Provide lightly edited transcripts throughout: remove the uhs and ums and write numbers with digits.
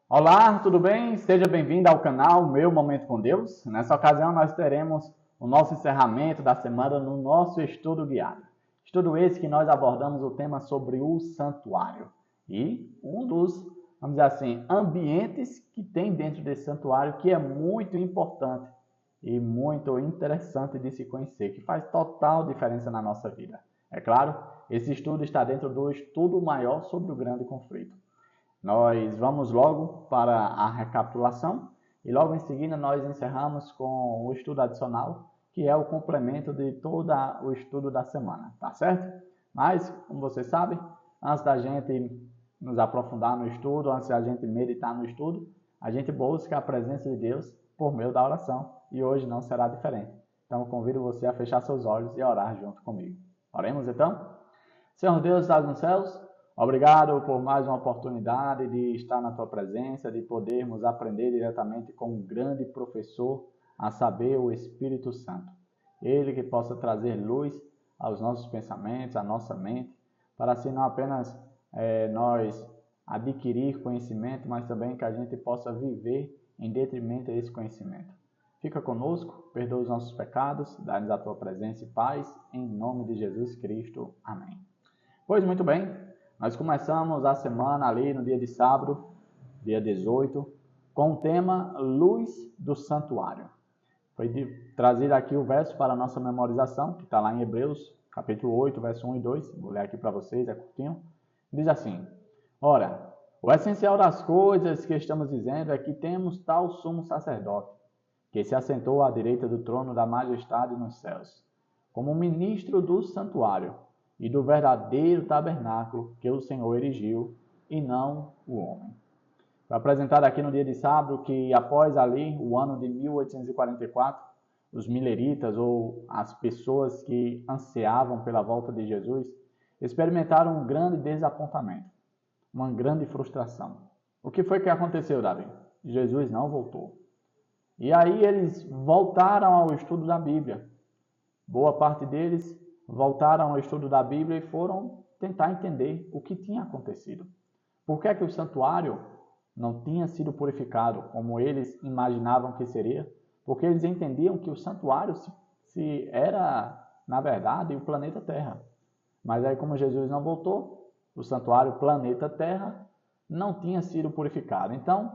Olá, tudo bem? Seja bem-vindo ao canal Meu Momento com Deus. Nessa ocasião nós teremos o nosso encerramento da semana no nosso estudo guiado. Estudo esse que nós abordamos o tema sobre o santuário. E um dos, vamos dizer assim, ambientes que tem dentro desse santuário que é muito importante e muito interessante de se conhecer, que faz total diferença na nossa vida. É claro, esse estudo está dentro do estudo maior sobre o grande conflito. Nós vamos logo para a recapitulação e logo em seguida nós encerramos com o estudo adicional, que é o complemento de todo o estudo da semana, tá certo? Mas, como você sabe, antes da gente nos aprofundar no estudo, antes da gente meditar no estudo, a gente busca a presença de Deus por meio da oração e hoje não será diferente. Então, convido você a fechar seus olhos e orar junto comigo. Oremos então? Senhor Deus, estás nos céus, obrigado por mais uma oportunidade de estar na tua presença, de podermos aprender diretamente com um grande professor, a saber, o Espírito Santo. Ele que possa trazer luz aos nossos pensamentos, à nossa mente, para assim não apenas nós adquirir conhecimento, mas também que a gente possa viver em detrimento desse conhecimento. Fica conosco, perdoa os nossos pecados, dá-nos a tua presença e paz, em nome de Jesus Cristo. Amém. Pois muito bem, nós começamos a semana ali no dia de sábado, dia 18, com o tema Luz do Santuário. Foi trazido aqui o verso para a nossa memorização, que está lá em Hebreus, capítulo 8, verso 1 e 2. Vou ler aqui para vocês, é curtinho. Diz assim: Ora, o essencial das coisas que estamos dizendo é que temos tal sumo sacerdote, que se assentou à direita do trono da majestade nos céus, como ministro do santuário e do verdadeiro tabernáculo que o Senhor erigiu, e não o homem. Foi apresentado aqui no dia de sábado que, após ali, o ano de 1844, os mileritas, ou as pessoas que ansiavam pela volta de Jesus, experimentaram um grande desapontamento, uma grande frustração. O que foi que aconteceu, Davi? Jesus não voltou. E aí eles voltaram ao estudo da Bíblia. Boa parte deles voltaram ao estudo da Bíblia e foram tentar entender o que tinha acontecido. Por que é que o santuário não tinha sido purificado como eles imaginavam que seria? Porque eles entendiam que o santuário se era, na verdade, o planeta Terra. Mas aí, como Jesus não voltou, o santuário planeta Terra não tinha sido purificado. Então,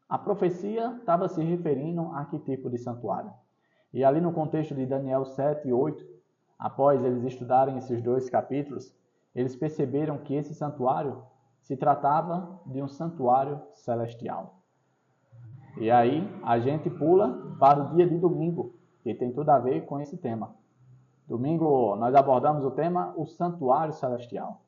a profecia estava se referindo a que tipo de santuário? E ali no contexto de Daniel 7 e 8, após eles estudarem esses dois capítulos, eles perceberam que esse santuário se tratava de um santuário celestial. E aí a gente pula para o dia de domingo, que tem tudo a ver com esse tema. Domingo nós abordamos o tema o santuário celestial.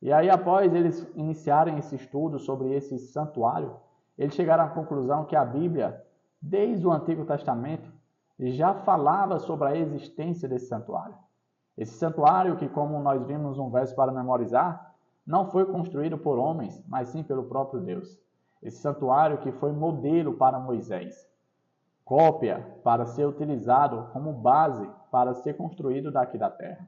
E aí após eles iniciarem esse estudo sobre esse santuário, eles chegaram à conclusão que a Bíblia, desde o Antigo Testamento, já falava sobre a existência desse santuário. Esse santuário que, como nós vimos um verso para memorizar, não foi construído por homens, mas sim pelo próprio Deus. Esse santuário que foi modelo para Moisés, cópia para ser utilizado como base para ser construído daqui da terra.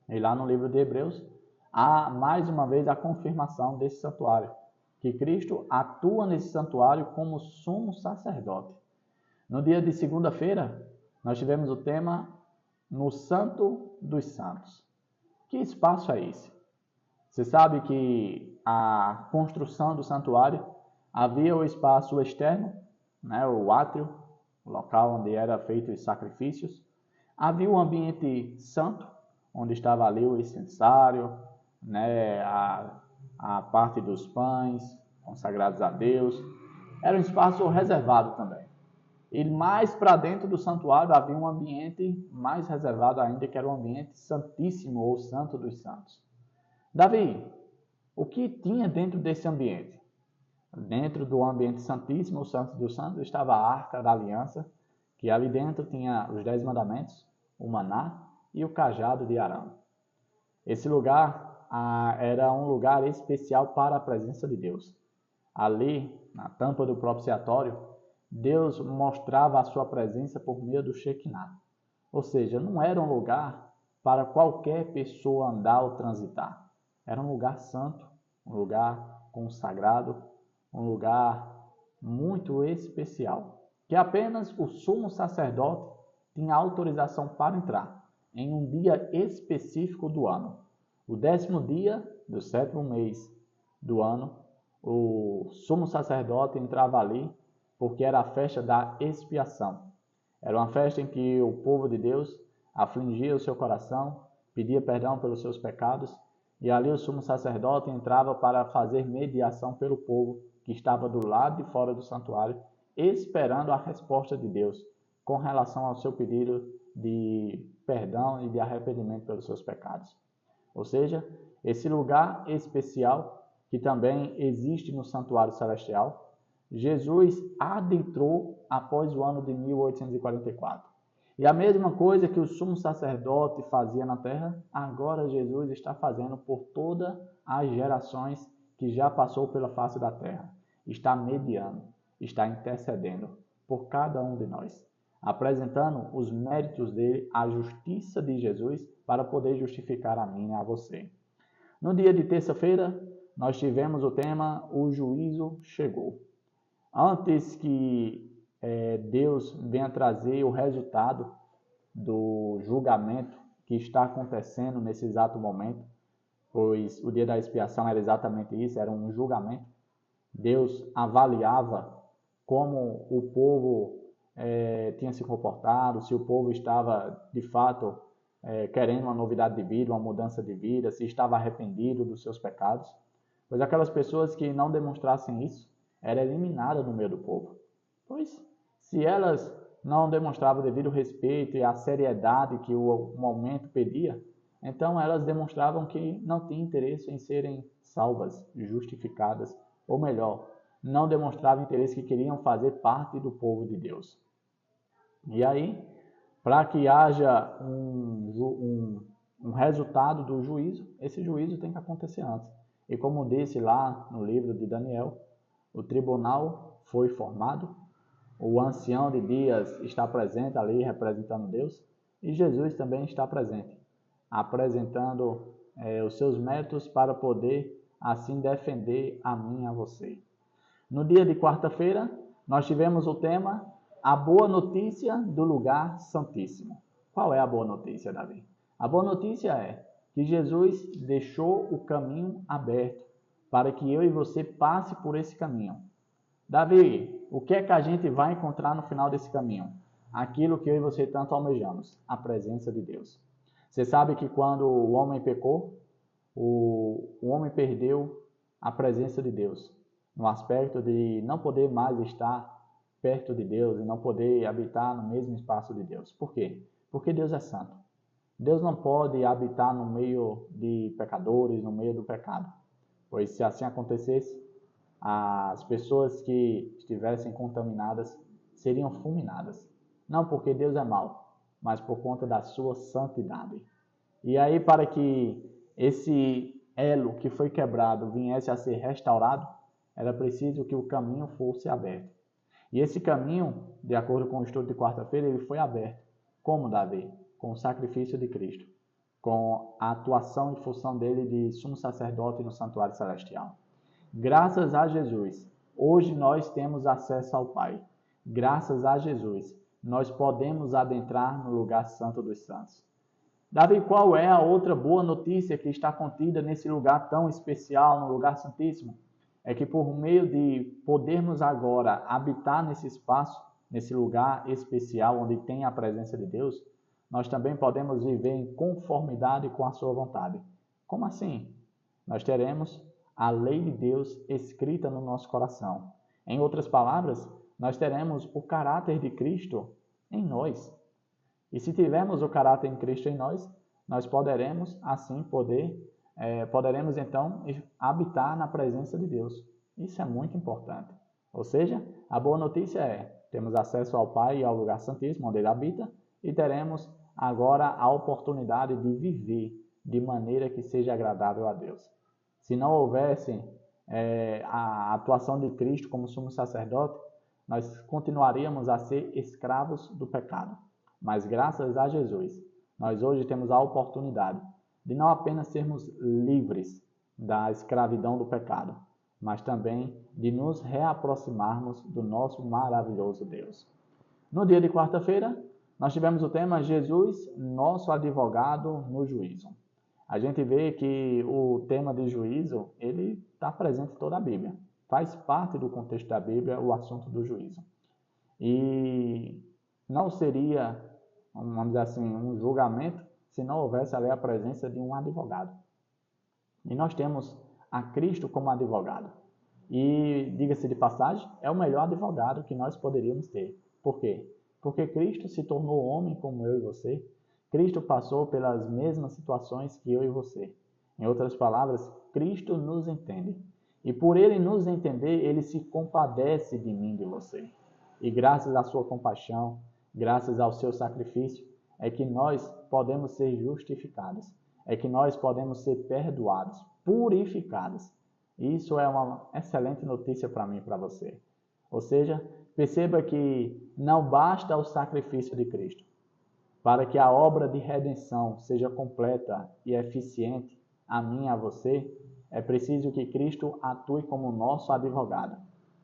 E lá no livro de Hebreus, há mais uma vez a confirmação desse santuário, que Cristo atua nesse santuário como sumo sacerdote. No dia de segunda-feira, nós tivemos o tema no Santo dos Santos. Que espaço é esse? Você sabe que a construção do santuário havia o espaço externo, né, o átrio, o local onde eram feitos os sacrifícios. Havia o ambiente santo, onde estava ali o incensário, né, a parte dos pães consagrados a Deus. Era um espaço reservado também. E mais para dentro do santuário havia um ambiente mais reservado ainda, que era o ambiente santíssimo ou santo dos santos. Davi, o que tinha dentro desse ambiente? Dentro do ambiente santíssimo, o santo dos santos, estava a arca da aliança, que ali dentro tinha os 10 mandamentos, o maná e o cajado de Arão. Esse lugar era um lugar especial para a presença de Deus. Ali, na tampa do propiciatório, Deus mostrava a sua presença por meio do Shekinah. Ou seja, não era um lugar para qualquer pessoa andar ou transitar. Era um lugar santo, um lugar consagrado, um lugar muito especial, que apenas o sumo sacerdote tinha autorização para entrar, em um dia específico do ano. O 10º dia do 7º mês do ano, o sumo sacerdote entrava ali porque era a festa da expiação. Era uma festa em que o povo de Deus afligia o seu coração, pedia perdão pelos seus pecados, e ali o sumo sacerdote entrava para fazer mediação pelo povo que estava do lado de fora do santuário, esperando a resposta de Deus com relação ao seu pedido de perdão e de arrependimento pelos seus pecados. Ou seja, esse lugar especial que também existe no santuário celestial, Jesus adentrou após o ano de 1844. E a mesma coisa que o sumo sacerdote fazia na terra, agora Jesus está fazendo por todas as gerações que já passou pela face da terra. Está mediando, está intercedendo por cada um de nós, apresentando os méritos dele, a justiça de Jesus, para poder justificar a mim e a você. No dia de terça-feira, nós tivemos o tema O Juízo Chegou. Antes que Deus venha trazer o resultado do julgamento que está acontecendo nesse exato momento, pois o dia da expiação era exatamente isso, era um julgamento. Deus avaliava como o povo tinha se comportado, se o povo estava de fato querendo uma novidade de vida, uma mudança de vida, se estava arrependido dos seus pecados. Pois aquelas pessoas que não demonstrassem isso eram eliminadas no meio do povo. Pois, se elas não demonstravam o devido respeito e a seriedade que o momento pedia, então elas demonstravam que não tinham interesse em serem salvas, justificadas, ou melhor, não demonstravam interesse que queriam fazer parte do povo de Deus. E aí, para que haja um resultado do juízo, esse juízo tem que acontecer antes. E como disse lá no livro de Daniel, o tribunal foi formado, o ancião de dias está presente ali representando Deus, e Jesus também está presente, apresentando os seus méritos para poder assim defender a mim e a você. No dia de quarta-feira, nós tivemos o tema A Boa Notícia do Lugar Santíssimo. Qual é a boa notícia, Davi? A boa notícia é que Jesus deixou o caminho aberto para que eu e você passe por esse caminho. Davi, o que é que a gente vai encontrar no final desse caminho? Aquilo que eu e você tanto almejamos, a presença de Deus. Você sabe que quando o homem pecou, o homem perdeu a presença de Deus, no aspecto de não poder mais estar perto de Deus e não poder habitar no mesmo espaço de Deus. Por quê? Porque Deus é santo. Deus não pode habitar no meio de pecadores, no meio do pecado. Pois se assim acontecesse, as pessoas que estivessem contaminadas seriam fulminadas. Não porque Deus é mau, mas por conta da sua santidade. E aí, para que esse elo que foi quebrado viesse a ser restaurado, era preciso que o caminho fosse aberto. E esse caminho, de acordo com o estudo de quarta-feira, ele foi aberto. Como, Davi? Com o sacrifício de Cristo, com a atuação e função dele de sumo sacerdote no santuário celestial. Graças a Jesus, hoje nós temos acesso ao Pai. Graças a Jesus, nós podemos adentrar no lugar santo dos santos. Davi, qual é a outra boa notícia que está contida nesse lugar tão especial, no lugar santíssimo? É que por meio de podermos agora habitar nesse espaço, nesse lugar especial onde tem a presença de Deus, nós também podemos viver em conformidade com a sua vontade. Como assim? Nós teremos a lei de Deus escrita no nosso coração. Em outras palavras, nós teremos o caráter de Cristo em nós. E se tivermos o caráter de Cristo em nós, nós poderemos assim poderemos então habitar na presença de Deus. Isso é muito importante. Ou seja, a boa notícia é, temos acesso ao Pai e ao lugar santíssimo onde Ele habita, e teremos agora a oportunidade de viver de maneira que seja agradável a Deus. Se não houvesse a atuação de Cristo como sumo sacerdote, nós continuaríamos a ser escravos do pecado. Mas graças a Jesus, nós hoje temos a oportunidade de não apenas sermos livres da escravidão do pecado, mas também de nos reaproximarmos do nosso maravilhoso Deus. No dia de quarta-feira, nós tivemos o tema Jesus, nosso advogado no juízo. A gente vê que o tema de juízo, ele está presente em toda a Bíblia. Faz parte do contexto da Bíblia o assunto do juízo. E não seria, vamos dizer assim, um julgamento se não houvesse ali a presença de um advogado. E nós temos a Cristo como advogado. E, diga-se de passagem, é o melhor advogado que nós poderíamos ter. Por quê? Porque Cristo se tornou homem como eu e você. Cristo passou pelas mesmas situações que eu e você. Em outras palavras, Cristo nos entende. E por ele nos entender, ele se compadece de mim e de você. E graças à sua compaixão, graças ao seu sacrifício, é que nós podemos ser justificados. É que nós podemos ser perdoados, purificados. Isso é uma excelente notícia para mim e para você. Ou seja, perceba que não basta o sacrifício de Cristo. Para que a obra de redenção seja completa e eficiente a mim e a você, é preciso que Cristo atue como nosso advogado,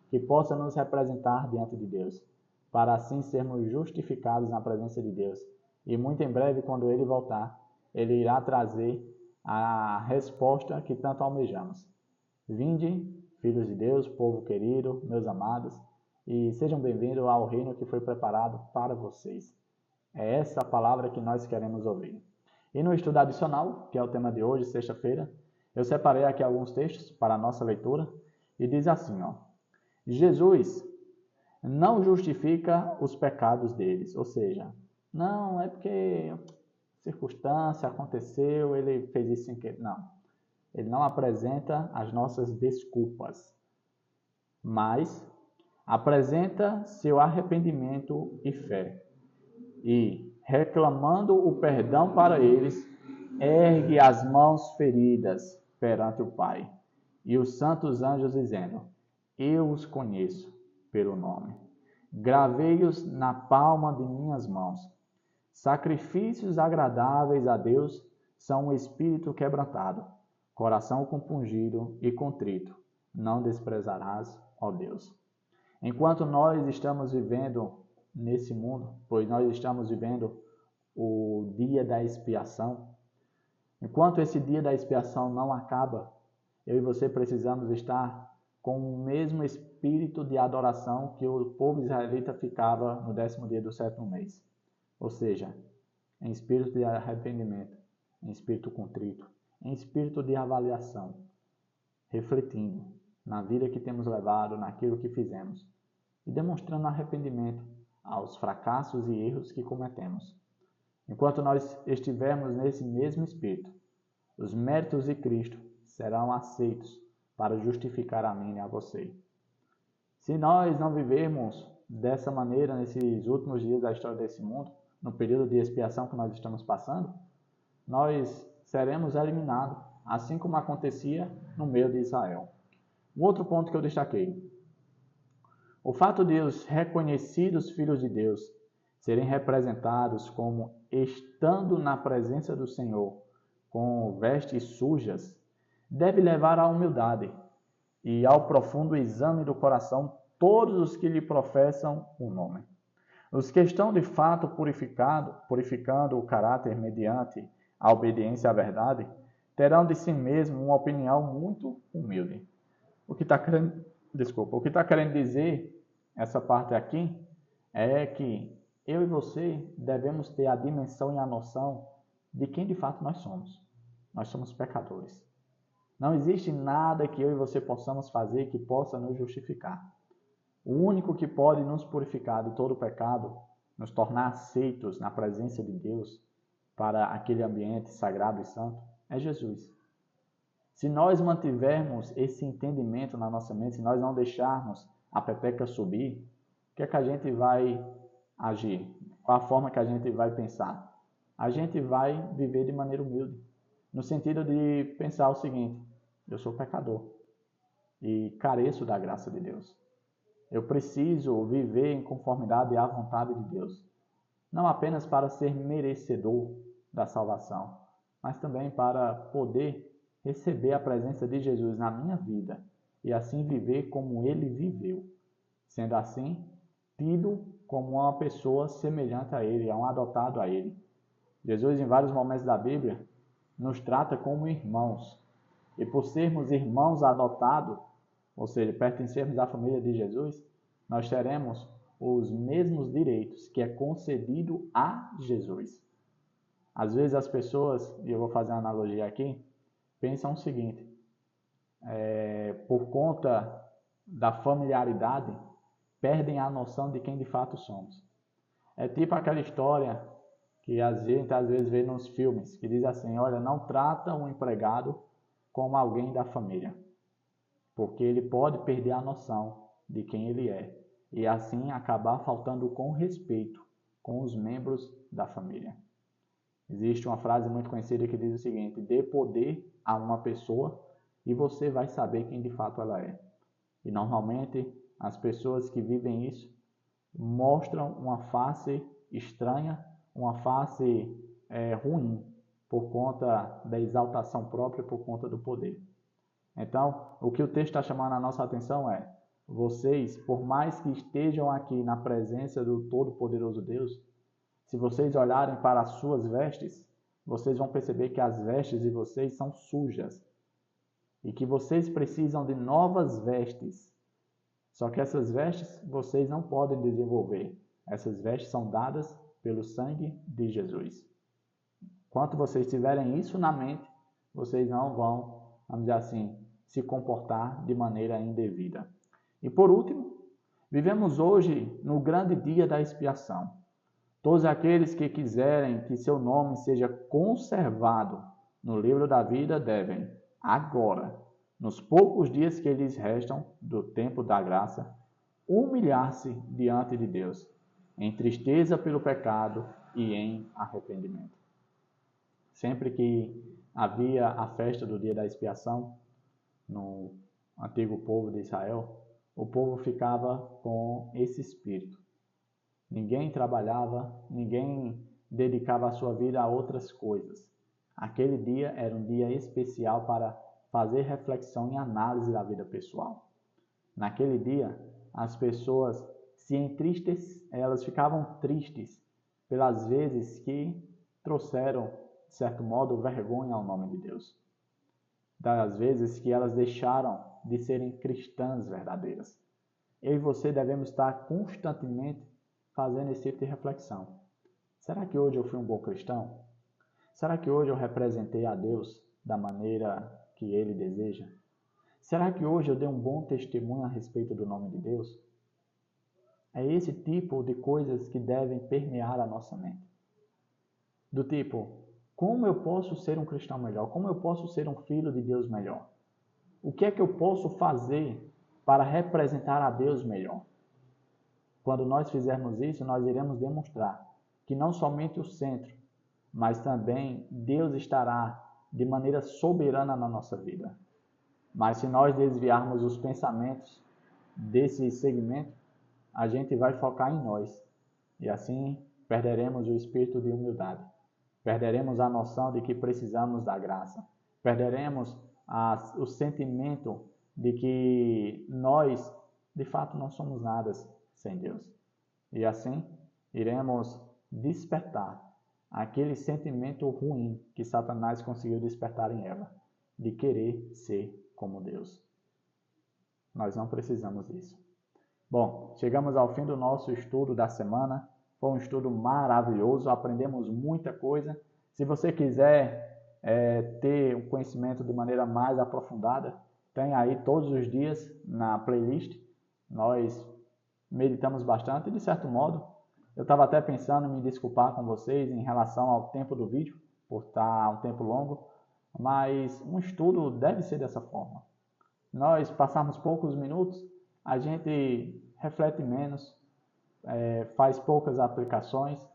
que possa nos representar diante de Deus, para assim sermos justificados na presença de Deus. E muito em breve, quando Ele voltar, Ele irá trazer a resposta que tanto almejamos. Vinde, filhos de Deus, povo querido, meus amados, e sejam bem-vindos ao reino que foi preparado para vocês. É essa a palavra que nós queremos ouvir. E no estudo adicional, que é o tema de hoje, sexta-feira, eu separei aqui alguns textos para a nossa leitura e diz assim, Jesus não justifica os pecados deles, ou seja, não é porque circunstância aconteceu, ele fez isso sem querer. Não, ele não apresenta as nossas desculpas, mas apresenta seu arrependimento e fé. E, reclamando o perdão para eles, ergue as mãos feridas perante o Pai e os santos anjos, dizendo: Eu os conheço pelo nome. Gravei-os na palma de minhas mãos. Sacrifícios agradáveis a Deus são o espírito quebrantado, coração compungido e contrito. Não desprezarás, ó Deus. Enquanto nós estamos vivendo nesse mundo, pois nós estamos vivendo o dia da expiação, enquanto esse dia da expiação não acaba, eu e você precisamos estar com o mesmo espírito de adoração que o povo israelita ficava no 10º dia do 7º mês. Ou seja, em espírito de arrependimento, em espírito contrito, em espírito de avaliação, refletindo na vida que temos levado, naquilo que fizemos, e demonstrando arrependimento aos fracassos e erros que cometemos. Enquanto nós estivermos nesse mesmo espírito, os méritos de Cristo serão aceitos para justificar a mim e a você. Se nós não vivermos dessa maneira nesses últimos dias da história desse mundo, no período de expiação que nós estamos passando, nós seremos eliminados, assim como acontecia no meio de Israel. Um outro ponto que eu destaquei: o fato de os reconhecidos filhos de Deus serem representados como estando na presença do Senhor com vestes sujas, deve levar à humildade e ao profundo exame do coração todos os que lhe professam o nome. Os que estão de fato purificando o caráter mediante a obediência à verdade, terão de si mesmo uma opinião muito humilde. O que está querendo dizer, essa parte aqui, é que eu e você devemos ter a dimensão e a noção de quem de fato nós somos. Nós somos pecadores. Não existe nada que eu e você possamos fazer que possa nos justificar. O único que pode nos purificar de todo o pecado, nos tornar aceitos na presença de Deus para aquele ambiente sagrado e santo, é Jesus. Se nós mantivermos esse entendimento na nossa mente, se nós não deixarmos a pepeca subir, o que é que a gente vai agir? Qual a forma que a gente vai pensar? A gente vai viver de maneira humilde, no sentido de pensar o seguinte: eu sou pecador e careço da graça de Deus. Eu preciso viver em conformidade à vontade de Deus, não apenas para ser merecedor da salvação, mas também para poder receber a presença de Jesus na minha vida e assim viver como ele viveu, sendo assim tido como uma pessoa semelhante a ele, um adotado a ele. Jesus, em vários momentos da Bíblia, nos trata como irmãos. E por sermos irmãos adotados, ou seja, pertencermos à família de Jesus, nós teremos os mesmos direitos que é concedido a Jesus. Às vezes as pessoas, e eu vou fazer uma analogia aqui, pensam o seguinte: por conta da familiaridade, perdem a noção de quem de fato somos. É tipo aquela história que a gente às vezes vê nos filmes, que diz assim: olha, não trata um empregado como alguém da família, porque ele pode perder a noção de quem ele é e assim acabar faltando com respeito com os membros da família. Existe uma frase muito conhecida que diz o seguinte: dê poder a uma pessoa e você vai saber quem de fato ela é. E normalmente as pessoas que vivem isso mostram uma face estranha, uma face ruim, por conta da exaltação própria, por conta do poder. Então, o que o texto está chamando a nossa atenção é: vocês, por mais que estejam aqui na presença do Todo-Poderoso Deus, se vocês olharem para as suas vestes, vocês vão perceber que as vestes de vocês são sujas e que vocês precisam de novas vestes. Só que essas vestes vocês não podem desenvolver. Essas vestes são dadas pelo sangue de Jesus. Enquanto vocês tiverem isso na mente, vocês não vão, vamos dizer assim, se comportar de maneira indevida. E por último, vivemos hoje no grande dia da expiação. Todos aqueles que quiserem que seu nome seja conservado no livro da vida devem, agora, nos poucos dias que lhes restam do tempo da graça, humilhar-se diante de Deus, em tristeza pelo pecado e em arrependimento. Sempre que havia a festa do dia da expiação no antigo povo de Israel, o povo ficava com esse espírito. Ninguém trabalhava, ninguém dedicava a sua vida a outras coisas. Aquele dia era um dia especial para fazer reflexão e análise da vida pessoal. Naquele dia, as pessoas elas ficavam tristes pelas vezes que trouxeram, de certo modo, vergonha ao nome de Deus. Das vezes que elas deixaram de serem cristãs verdadeiras. Eu e você devemos estar constantemente fazendo esse tipo de reflexão. Será que hoje eu fui um bom cristão? Será que hoje eu representei a Deus da maneira que Ele deseja? Será que hoje eu dei um bom testemunho a respeito do nome de Deus? É esse tipo de coisas que devem permear a nossa mente. Do tipo, como eu posso ser um cristão melhor? Como eu posso ser um filho de Deus melhor? O que é que eu posso fazer para representar a Deus melhor? Quando nós fizermos isso, nós iremos demonstrar que não somente o centro, mas também Deus estará de maneira soberana na nossa vida. Mas se nós desviarmos os pensamentos desse segmento, a gente vai focar em nós. E assim perderemos o espírito de humildade. Perderemos a noção de que precisamos da graça. Perderemos o sentimento de que nós, de fato, não somos nada sem Deus. E assim, iremos despertar aquele sentimento ruim que Satanás conseguiu despertar em Eva, de querer ser como Deus. Nós não precisamos disso. Bom, chegamos ao fim do nosso estudo da semana. Foi um estudo maravilhoso, aprendemos muita coisa. Se você quiser ter um conhecimento de maneira mais aprofundada, tem aí todos os dias na playlist. Nós meditamos bastante e, de certo modo, eu estava até pensando em me desculpar com vocês em relação ao tempo do vídeo, por estar um tempo longo, mas um estudo deve ser dessa forma. Nós passamos poucos minutos, a gente reflete menos, faz poucas aplicações,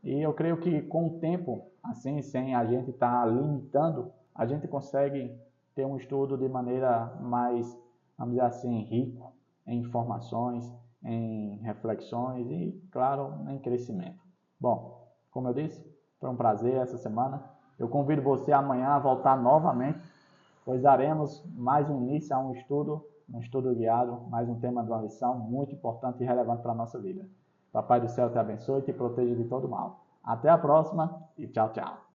e eu creio que com o tempo, assim, sem a gente estar limitando, a gente consegue ter um estudo de maneira mais, vamos dizer assim, rico em informações, em reflexões e, claro, em crescimento. Bom, como eu disse, foi um prazer essa semana. Eu convido você amanhã a voltar novamente, pois daremos mais um início a um estudo um estudo guiado, mais um tema de uma lição muito importante e relevante para a nossa vida. Papai do céu te abençoe e te proteja de todo mal. Até a próxima e tchau, tchau.